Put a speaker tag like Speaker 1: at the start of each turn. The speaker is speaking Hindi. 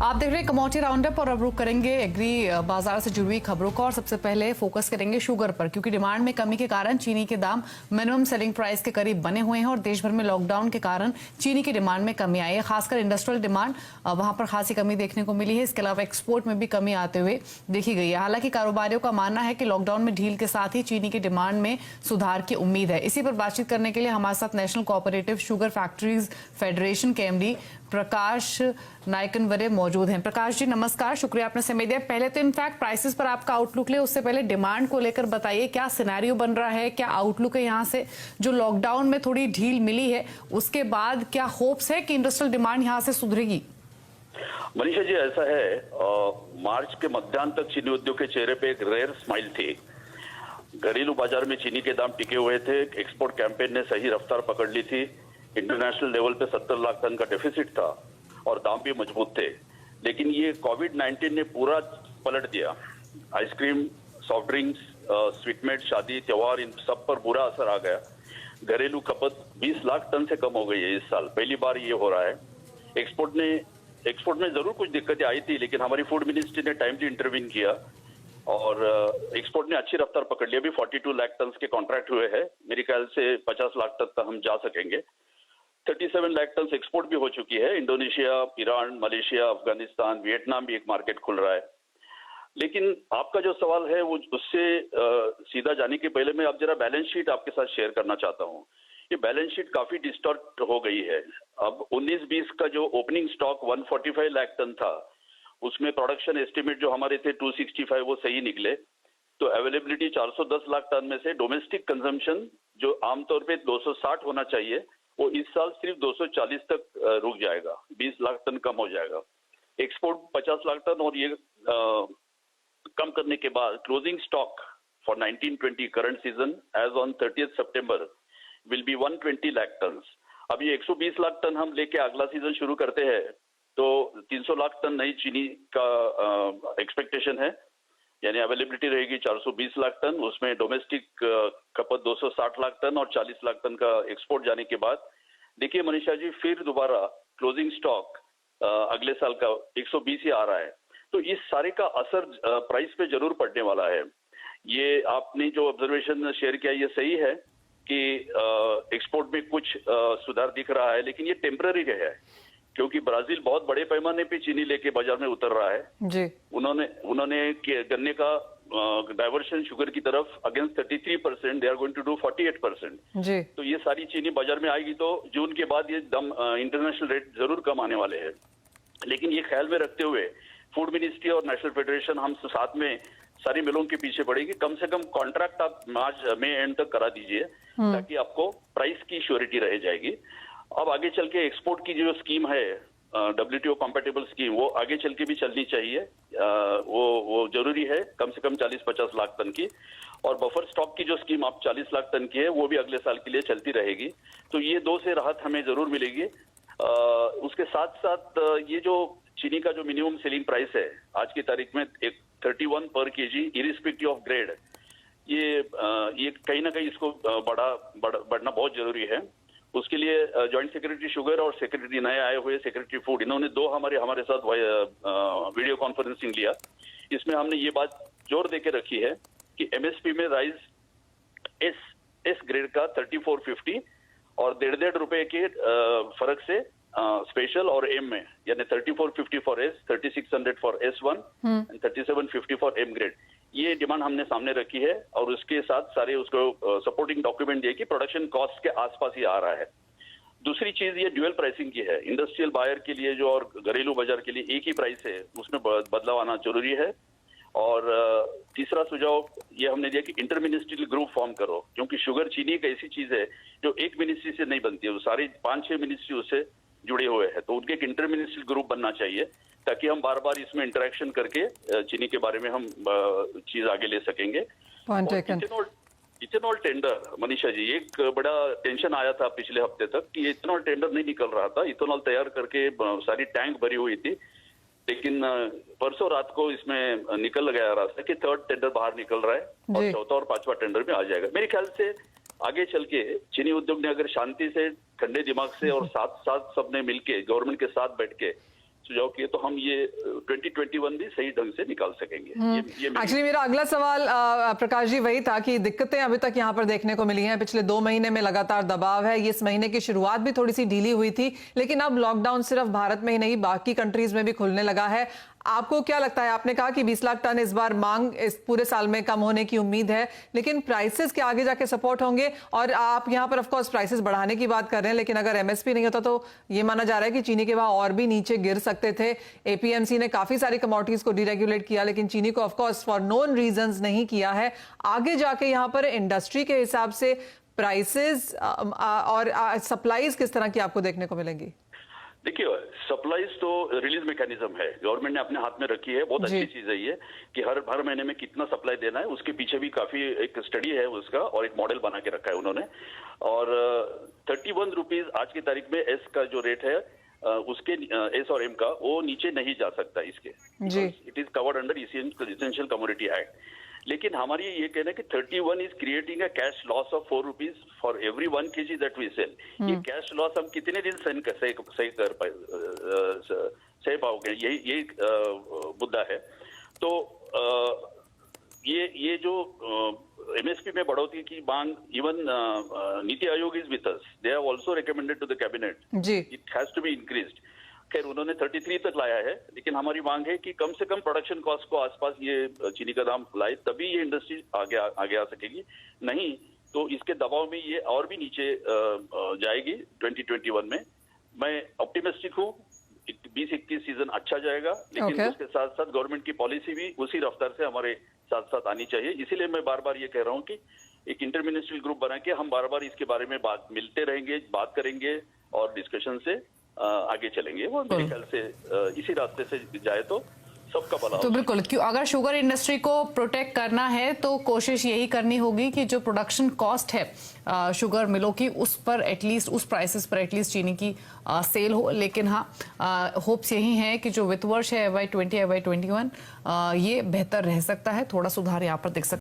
Speaker 1: आप देख रहे हैं कमोडिटी राउंडअप और अब रुक करेंगे एग्री बाजार से जुड़ी हुई खबरों का। और सबसे पहले फोकस करेंगे शुगर पर, क्योंकि डिमांड में कमी के कारण चीनी के दाम मिनिमम सेलिंग प्राइस के करीब बने हुए हैं और देश भर में लॉकडाउन के कारण चीनी की डिमांड में कमी आई है। खासकर इंडस्ट्रियल डिमांड वहां पर खासी कमी देखने को मिली है। इसके अलावा एक्सपोर्ट में भी कमी आते हुए देखी गई है। हालांकि कारोबारियों का मानना है कि लॉकडाउन में ढील के साथ ही चीनी की डिमांड में सुधार की उम्मीद है। इसी पर बातचीत करने के लिए हमारे साथ national cooperative sugar factories federation के एमडी प्रकाश नायकनवरे मौजूद हैं। प्रकाश जी नमस्कार, शुक्रिया आपने समय दिया। पहले तो इनफैक्ट प्राइसेस पर आपका आउटलुक ले, उससे पहले डिमांड को लेकर बताइए क्या सिनेरियो बन रहा है, क्या आउटलुक है यहाँ से। जो लॉकडाउन में थोड़ी ढील मिली है उसके बाद क्या होप्स है कि इंडस्ट्रियल डिमांड यहाँ से सुधरेगी?
Speaker 2: मनीषा जी ऐसा है, मार्च के मध्यान्ह तक चीनी उद्योग के चेहरे पे एक रेयर स्माइल थी। घरेलू बाजार में चीनी के दाम टिके हुए थे, एक्सपोर्ट कैंपेन ने सही रफ्तार पकड़ ली थी, इंटरनेशनल लेवल पे 70 लाख टन का डेफिसिट था और दाम भी मजबूत थे। लेकिन ये कोविड-19 ने पूरा पलट दिया। आइसक्रीम, सॉफ्ट ड्रिंक्स, स्वीटमेट, शादी, त्योहार, इन सब पर बुरा असर आ गया। घरेलू खपत 20 लाख टन से कम हो गई है इस साल, पहली बार ये हो रहा है। एक्सपोर्ट में जरूर कुछ दिक्कतें आई थी, लेकिन हमारी फूड मिनिस्ट्री ने टाइमली इंटरवीन किया और एक्सपोर्ट ने अच्छी रफ्तार पकड़ ली। अभी 42 लाख टन के कॉन्ट्रैक्ट हुए हैं, मेरे ख्याल से 50 लाख टन तक हम जा सकेंगे। 37 लाख टन एक्सपोर्ट भी हो चुकी है। Indonesia, Iran, Malaysia, Afghanistan, Vietnam भी एक मार्केट खुल रहा है। लेकिन आपका जो सवाल है वो उससे सीधा जाने के पहले मैं अब जरा बैलेंस शीट आपके साथ शेयर करना चाहता हूँ। ये बैलेंस शीट काफी डिस्टॉर्ट हो गई है। अब 19-20 का जो ओपनिंग स्टॉक 145 लाख टन था, उसमें प्रोडक्शन एस्टिमेट जो हमारे थे 265 वो सही निकले। तो अवेलेबिलिटी 410 लाख टन में से डोमेस्टिक कंजम्पशन जो आमतौर पे 260 होना चाहिए, वो इस साल सिर्फ 240 तक रुक जाएगा, 20 लाख टन कम हो जाएगा। एक्सपोर्ट 50 लाख टन और ये कम करने के बाद closing stock for 19-20 current season as on 30 September will be 120 lakh ton. अब ये 120 लाख टन हम लेके अगला सीजन शुरू करते हैं तो 300 लाख टन नई चीनी का एक्सपेक्टेशन है, यानी अवेलेबिलिटी रहेगी 420 लाख टन। उसमें डोमेस्टिक खपत 260 लाख टन और 40 लाख टन का एक्सपोर्ट जाने के बाद देखिए मनीषा जी, फिर दोबारा क्लोजिंग स्टॉक अगले साल का 120 ही आ रहा है। तो इस सारे का असर प्राइस पे जरूर पड़ने वाला है। ये आपने जो ऑब्जर्वेशन शेयर किया ये सही है कि एक्सपोर्ट में कुछ सुधार दिख रहा है, लेकिन ये टेम्पररी है क्योंकि ब्राजील बहुत बड़े पैमाने पे चीनी लेके बाजार में उतर रहा है
Speaker 1: जी।
Speaker 2: उन्होंने गन्ने का डाइवर्शन शुगर की तरफ against 33%, they are going to do 48%
Speaker 1: जी।
Speaker 2: तो ये सारी चीनी बाजार में आएगी तो जून के बाद ये इंटरनेशनल रेट जरूर कम आने वाले हैं। लेकिन ये ख्याल में रखते हुए फूड मिनिस्ट्री और नेशनल फेडरेशन हम साथ में सारी मिलों के पीछे पड़ेगी। कम से कम कॉन्ट्रैक्ट आप मार्च मई एंड तक करा दीजिए ताकि आपको प्राइस की श्योरिटी रह जाएगी। अब आगे चल के एक्सपोर्ट की जो स्कीम है WTO कॉम्पेटेबल स्कीम, वो आगे चल के भी चलनी चाहिए। वो जरूरी है, कम से कम 40-50 लाख टन की। और बफर स्टॉक की जो स्कीम आप 40 लाख टन की है वो भी अगले साल के लिए चलती रहेगी। तो ये दो से राहत हमें जरूर मिलेगी। उसके साथ साथ ये जो चीनी का जो मिनिमम सेलिंग प्राइस है आज की तारीख में 31 पर केजी इरिस्पेक्टिव ऑफ ग्रेड, ये कहीं ना कहीं इसको बढ़ना बहुत जरूरी है। उसके लिए जॉइंट सेक्रेटरी शुगर और सेक्रेटरी नए आए हुए सेक्रेटरी फूड, इन्होंने दो हमारे साथ वीडियो कॉन्फ्रेंसिंग लिया। इसमें हमने ये बात जोर देके रखी है कि MSP में राइस एस ग्रेड का 3450 और 1.5 रुपए के फर्क से स्पेशल और एम में, यानी 3450 for S, 3600 for S1 and 3750 for M grade, ये डिमांड हमने सामने रखी है। और उसके साथ सारे उसको सपोर्टिंग डॉक्यूमेंट दिए कि प्रोडक्शन कॉस्ट के आसपास ही आ रहा है। दूसरी चीज ये ड्यूअल प्राइसिंग की है। इंडस्ट्रियल बायर के लिए जो और घरेलू बाजार के लिए एक ही प्राइस है, उसमें बदलाव आना जरूरी है। और तीसरा सुझाव ये हमने दिया कि इंटर मिनिस्ट्रियल ग्रुप फॉर्म करो, क्योंकि शुगर चीनी एक ऐसी चीज है जो एक मिनिस्ट्री से नहीं बनती है, वो सारी 5-6 मिनिस्ट्री उससे जुड़े हुए हैं। तो उनके एक इंटर मिनिस्ट्रियल ग्रुप बनना चाहिए ताकि हम बार बार इसमें इंटरेक्शन करके चीनी के बारे में हम चीज आगे ले सकेंगे। इथेनॉल टेंडर, मनीषा जी, एक बड़ा टेंशन आया था पिछले हफ्ते तक कि इथेनॉल टेंडर नहीं निकल रहा था। इथेनॉल तैयार करके सारी टैंक भरी हुई थी, लेकिन परसों रात को इसमें निकल गया रास्ता कि 3rd टेंडर बाहर निकल रहा है और 4था और 5वां टेंडर में आ जाएगा। मेरे ख्याल से आगे चल के चीनी उद्योग ने अगर शांति से, ठंडे दिमाग से और साथ सबने मिलके गवर्नमेंट के साथ बैठ के सुझाव किए तो हम ये 2021 भी सही ढंग से निकाल सकेंगे। ये
Speaker 3: एक्चुअली मेरा अगला सवाल प्रकाश जी वही था कि दिक्कतें अभी तक यहाँ पर देखने को मिली हैं। पिछले 2 महीने में लगातार दबाव है। इस महीने की शुरुआत भी थोड़ी सी ढीली हुई थी, लेकिन अब लॉकडाउन सिर्फ भारत में ही नहीं बाकी कंट्रीज में भी खुलने लगा है। आपको क्या लगता है? आपने कहा कि 20 लाख टन इस बार मांग इस पूरे साल में कम होने की उम्मीद है, लेकिन प्राइसेस के आगे जाके सपोर्ट होंगे? और आप यहाँ पर ऑफ कोर्स प्राइसेस बढ़ाने की बात कर रहे हैं, लेकिन अगर एमएसपी नहीं होता तो ये माना जा रहा है कि चीनी के भाव और भी नीचे गिर सकते थे। एपीएमसी ने काफी सारी कमोडिटीज को डीरेगुलेट किया, लेकिन चीनी को of course for known reasons नहीं किया है। आगे जाके यहाँ पर इंडस्ट्री के हिसाब से प्राइसेस और सप्लाईज किस तरह की आपको देखने को मिलेंगी?
Speaker 2: देखिए, सप्लाईज तो रिलीज मैकेनिज्म है, गवर्नमेंट ने अपने हाथ में रखी है। बहुत अच्छी चीज है ये कि हर महीने में कितना सप्लाई देना है, उसके पीछे भी काफी एक स्टडी है उसका और एक मॉडल बना के रखा है उन्होंने। और 31 रुपीज आज की तारीख में एस का जो रेट है उसके एस और एम का वो नीचे नहीं जा सकता इसके। It is covered under essential commodity act. लेकिन हमारी ये कहना है कि 31 is creating a cash loss of 4 rupees for every 1 kg that we sell. ये कैश लॉस हम कितने दिन सही पाओगे, यही मुद्दा है। तो ये जो एमएसपी में बढ़ोतरी की मांग, even NITI Aayog is with us, they have also recommended to the cabinet it has to be increased. खैर उन्होंने 33 तक लाया है, लेकिन हमारी मांग है कि कम से कम प्रोडक्शन कॉस्ट को आसपास ये चीनी का दाम लाए, तभी ये इंडस्ट्री आगे आ सकेगी। नहीं तो इसके दबाव में ये और भी नीचे जाएगी 2021 में। मैं ऑप्टिमिस्टिक हूँ, 20-21 सीजन अच्छा जाएगा, लेकिन उसके साथ साथ गवर्नमेंट की पॉलिसी भी उसी रफ्तार से हमारे साथ साथ आनी चाहिए। इसीलिए मैं बार बार ये कह रहा हूँ कि एक इंटर मिनिस्ट्रियल ग्रुप बना के हम बार बार इसके बारे में मिलते रहेंगे, बात करेंगे और डिस्कशन से आगे चलेंगे। और मेरे ख्याल से इसी रास्ते से जाए तो सबका भला।
Speaker 1: तो बिल्कुल, क्यों अगर शुगर इंडस्ट्री को प्रोटेक्ट करना है तो कोशिश यही करनी होगी कि जो प्रोडक्शन कॉस्ट है शुगर मिलों की, उस पर एटलीस्ट उस प्राइसेस पर एटलीस्ट चीनी की सेल हो। लेकिन हाँ, होप्स यही है कि जो वित्त वर्ष है FY20 FY21 ये बेहतर रह सकता है, थोड़ा सुधार यहाँ पर दिख सकता है।